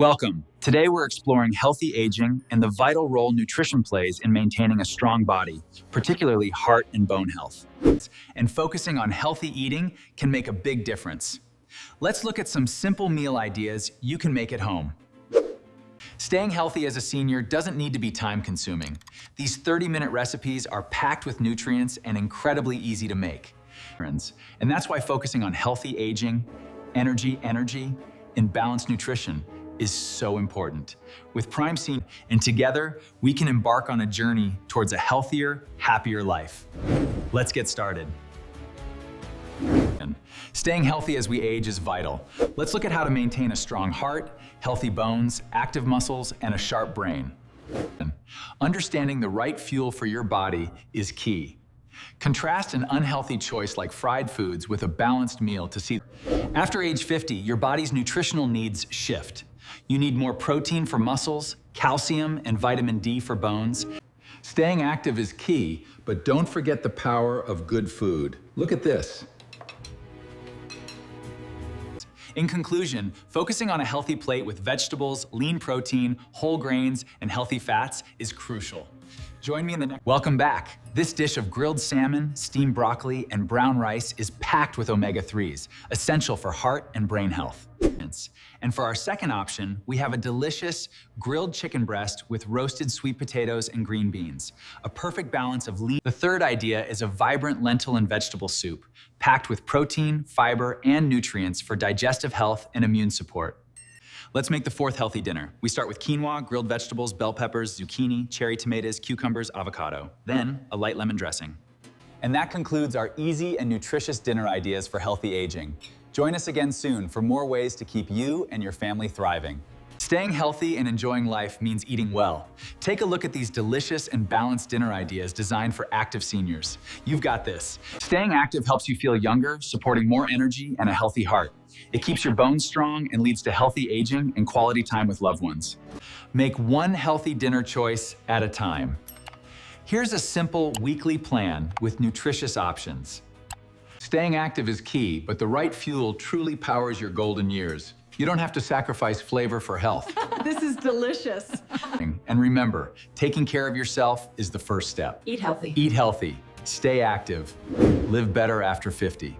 Welcome. Today we're exploring healthy aging and the vital role nutrition plays in maintaining a strong body, particularly heart and bone health. And focusing on healthy eating can make a big difference. Let's look at some simple meal ideas you can make at home. Staying healthy as a senior doesn't need to be time-consuming. These 30-minute recipes are packed with nutrients and incredibly easy to make. And that's why focusing on healthy aging, energy, and balanced nutrition is so important. With Prime Senior, and together, we can embark on a journey towards a healthier, happier life. Let's get started. Staying healthy as we age is vital. Let's look at how to maintain a strong heart, healthy bones, active muscles, and a sharp brain. Understanding the right fuel for your body is key. Contrast an unhealthy choice like fried foods with a balanced meal to see. After age 50, your body's nutritional needs shift. You need more protein for muscles, calcium and vitamin D for bones. Staying active is key, but don't forget the power of good food. Look at this. In conclusion, focusing on a healthy plate with vegetables, lean protein, whole grains, and healthy fats is crucial. Join me in the next. Welcome back. This dish of grilled salmon, steamed broccoli, and brown rice is packed with omega-3s, essential for heart and brain health. And for our second option, we have a delicious grilled chicken breast with roasted sweet potatoes and green beans, a perfect balance of lean. The third idea is a vibrant lentil and vegetable soup, packed with protein, fiber, and nutrients for digestive health and immune support. Let's make the fourth healthy dinner. We start with quinoa, grilled vegetables, bell peppers, zucchini, cherry tomatoes, cucumbers, avocado. Then, a light lemon dressing. And that concludes our easy and nutritious dinner ideas for healthy aging. Join us again soon for more ways to keep you and your family thriving. Staying healthy and enjoying life means eating well. Take a look at these delicious and balanced dinner ideas designed for active seniors. You've got this. Staying active helps you feel younger, supporting more energy and a healthy heart. It keeps your bones strong and leads to healthy aging and quality time with loved ones. Make one healthy dinner choice at a time. Here's a simple weekly plan with nutritious options. Staying active is key, but the right fuel truly powers your golden years. You don't have to sacrifice flavor for health. This is delicious. And remember, taking care of yourself is the first step. Eat healthy. Eat healthy, stay active, live better after 50.